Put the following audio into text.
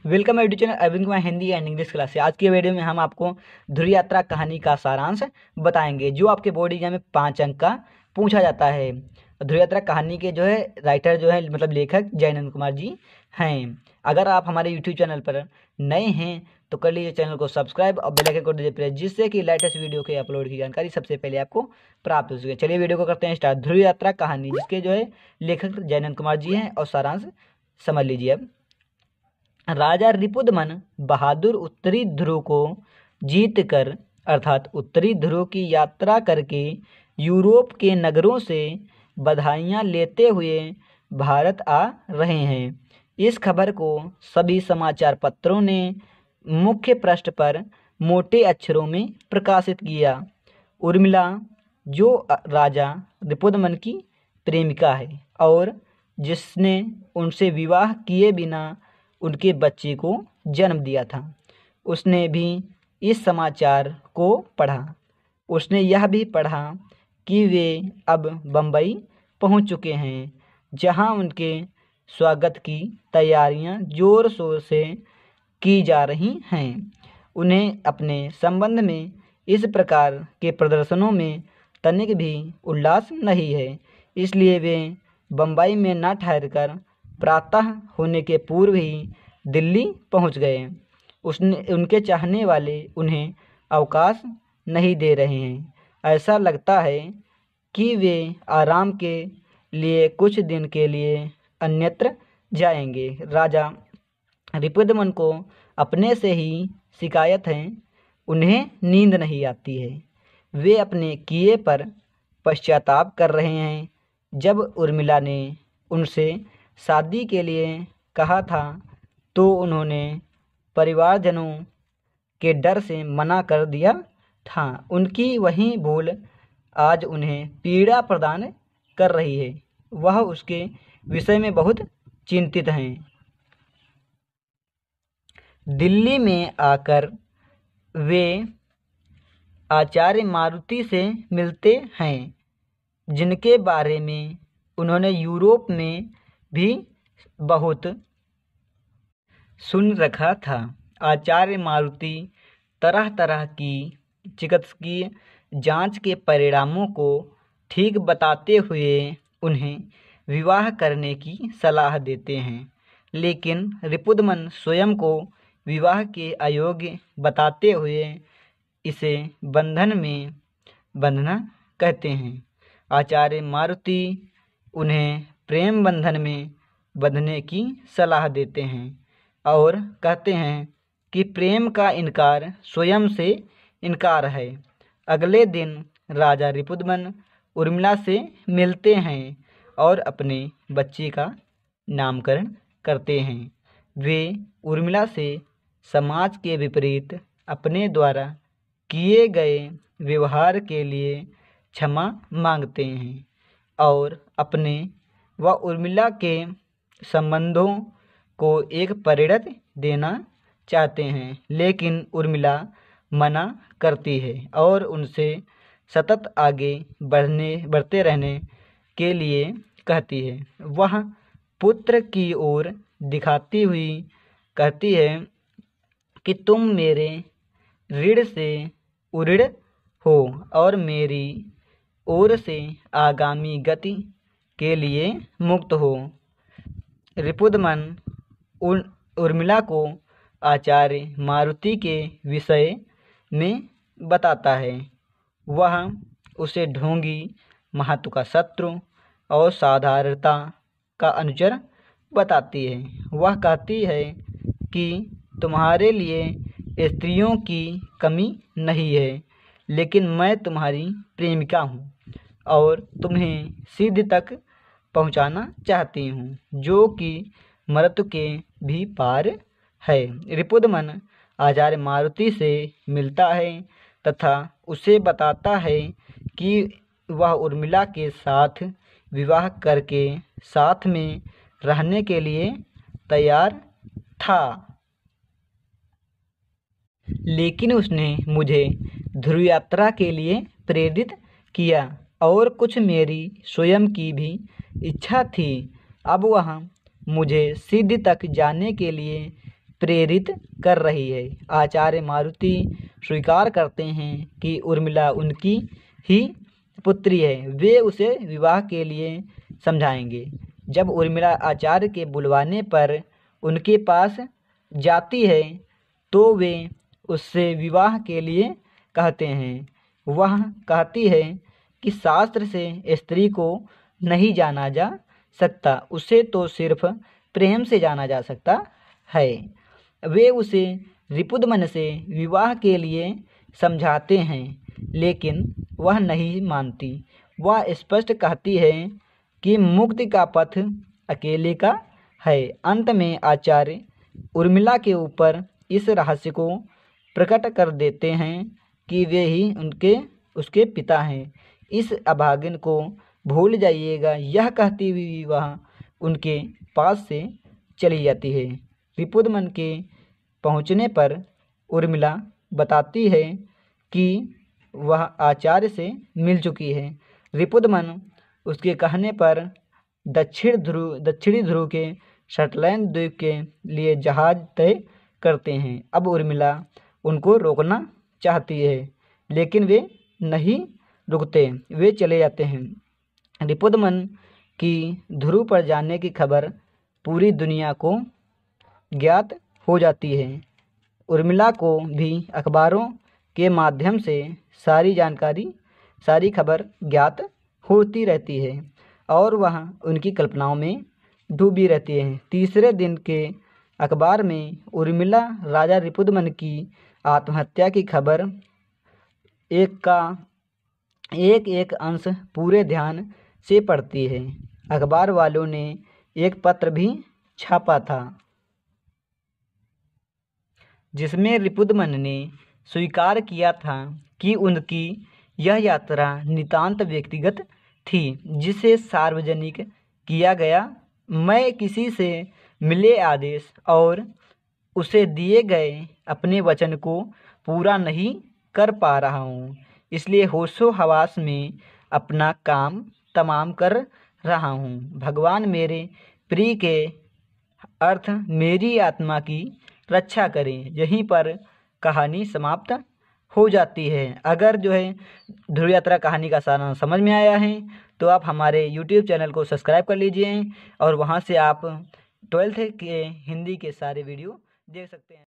Welcome YouTube channel Arvind Kumar Hindi and English class से। आज की वीडियो में हम आपको ध्रुव यात्रा कहानी का सारांश बताएंगे, जो आपके बोर्ड एग्जाम में 5 अंक का पूछा जाता है। ध्रुव यात्रा कहानी के जो है राइटर जो है मतलब लेखक जयनंद कुमार जी हैं। अगर आप हमारे यूट्यूब चैनल पर नए हैं तो कर लीजिए चैनल को सब्सक्राइब और बेल आइकन को दीजिए प्रेस, जिससे कि लेटेस्ट वीडियो के अपलोड की जानकारी सबसे पहले आपको प्राप्त हो सके। चलिए वीडियो को करते हैं स्टार्ट। ध्रुव यात्रा कहानी, जिसके जो है लेखक जयनंद कुमार जी हैं, और सारांश समझ लीजिए अब। राजा रिपुदमन बहादुर उत्तरी ध्रुव को जीतकर अर्थात उत्तरी ध्रुव की यात्रा करके यूरोप के नगरों से बधाइयाँ लेते हुए भारत आ रहे हैं। इस खबर को सभी समाचार पत्रों ने मुख्य पृष्ठ पर मोटे अक्षरों में प्रकाशित किया। उर्मिला, जो राजा रिपुदमन की प्रेमिका है और जिसने उनसे विवाह किए बिना उनके बच्चे को जन्म दिया था, उसने भी इस समाचार को पढ़ा। उसने यह भी पढ़ा कि वे अब बम्बई पहुंच चुके हैं, जहां उनके स्वागत की तैयारियां जोर शोर से की जा रही हैं। उन्हें अपने संबंध में इस प्रकार के प्रदर्शनों में तनिक भी उल्लास नहीं है, इसलिए वे बम्बई में न ठहरकर प्रातः होने के पूर्व ही दिल्ली पहुंच गए। उनके चाहने वाले उन्हें अवकाश नहीं दे रहे हैं। ऐसा लगता है कि वे आराम के लिए कुछ दिन के लिए अन्यत्र जाएंगे। राजा रिपुदमन को अपने से ही शिकायत है, उन्हें नींद नहीं आती है। वे अपने किए पर पश्चाताप कर रहे हैं। जब उर्मिला ने उनसे शादी के लिए कहा था तो उन्होंने परिवारजनों के डर से मना कर दिया था। उनकी वही भूल आज उन्हें पीड़ा प्रदान कर रही है। वह उसके विषय में बहुत चिंतित हैं। दिल्ली में आकर वे आचार्य मारुति से मिलते हैं, जिनके बारे में उन्होंने यूरोप में भी बहुत सुन रखा था। आचार्य मारुति तरह तरह की चिकित्सकीय जांच के परिणामों को ठीक बताते हुए उन्हें विवाह करने की सलाह देते हैं, लेकिन रिपुदमन स्वयं को विवाह के अयोग्य बताते हुए इसे बंधन में बंधना कहते हैं। आचार्य मारुति उन्हें प्रेम बंधन में बंधने की सलाह देते हैं और कहते हैं कि प्रेम का इनकार स्वयं से इनकार है। अगले दिन राजा रिपुदमन उर्मिला से मिलते हैं और अपने बच्चे का नामकरण करते हैं। वे उर्मिला से समाज के विपरीत अपने द्वारा किए गए व्यवहार के लिए क्षमा मांगते हैं और अपने व उर्मिला के संबंधों को एक परिणति देना चाहते हैं, लेकिन उर्मिला मना करती है और उनसे सतत आगे बढ़ते रहने के लिए कहती है। वह पुत्र की ओर दिखाती हुई कहती है कि तुम मेरे ऋण से उऋण हो और मेरी ओर से आगामी गति के लिए मुक्त हो। रिपुदमन उर्मिला को आचार्य मारुति के विषय में बताता है। वह उसे ढोंगी, महत्व का शत्रु और साधारणता का अनुचर बताती है। वह कहती है कि तुम्हारे लिए स्त्रियों की कमी नहीं है, लेकिन मैं तुम्हारी प्रेमिका हूँ और तुम्हें सिद्धि तक पहुँचाना चाहती हूँ, जो कि मृत्यु के भी पार है। रिपुदमन आचार्य मारुति से मिलता है तथा उसे बताता है कि वह उर्मिला के साथ विवाह करके साथ में रहने के लिए तैयार था, लेकिन उसने मुझे ध्रुव यात्रा के लिए प्रेरित किया और कुछ मेरी स्वयं की भी इच्छा थी। अब वह मुझे सिद्धि तक जाने के लिए प्रेरित कर रही है। आचार्य मारुति स्वीकार करते हैं कि उर्मिला उनकी ही पुत्री है। वे उसे विवाह के लिए समझाएंगे। जब उर्मिला आचार्य के बुलवाने पर उनके पास जाती है तो वे उससे विवाह के लिए कहते हैं। वह कहती है कि शास्त्र से स्त्री को नहीं जाना जा सकता, उसे तो सिर्फ प्रेम से जाना जा सकता है। वे उसे रिपुदमन से विवाह के लिए समझाते हैं, लेकिन वह नहीं मानती। वह स्पष्ट कहती है कि मुक्ति का पथ अकेले का है। अंत में आचार्य उर्मिला के ऊपर इस रहस्य को प्रकट कर देते हैं कि वे ही उसके पिता हैं। इस अभागिन को भूल जाइएगा, यह कहती हुई वह उनके पास से चली जाती है। रिपुदमन के पहुंचने पर उर्मिला बताती है कि वह आचार्य से मिल चुकी है। रिपुदमन उसके कहने पर दक्षिणी ध्रुव के शटलैंड द्वीप के लिए जहाज तय करते हैं। अब उर्मिला उनको रोकना चाहती है, लेकिन वे नहीं रुकते, वे चले जाते हैं। रिपुदमन की ध्रुव पर जाने की खबर पूरी दुनिया को ज्ञात हो जाती है। उर्मिला को भी अखबारों के माध्यम से सारी खबर ज्ञात होती रहती है और वह उनकी कल्पनाओं में डूबी रहती है। तीसरे दिन के अखबार में उर्मिला राजा रिपुदमन की आत्महत्या की खबर एक अंश पूरे ध्यान से पढ़ती है। अखबार वालों ने एक पत्र भी छापा था जिसमें रिपुदमन ने स्वीकार किया था कि उनकी यह यात्रा नितांत व्यक्तिगत थी, जिसे सार्वजनिक किया गया। मैं किसी से मिले आदेश और उसे दिए गए अपने वचन को पूरा नहीं कर पा रहा हूँ, इसलिए होशो हवास में अपना काम तमाम कर रहा हूँ। भगवान मेरे प्रिय के अर्थ मेरी आत्मा की रक्षा करें। यहीं पर कहानी समाप्त हो जाती है। अगर ध्रुव यात्रा कहानी का सारा समझ में आया है तो आप हमारे YouTube चैनल को सब्सक्राइब कर लीजिए और वहां से आप 12th के हिंदी के सारे वीडियो देख सकते हैं।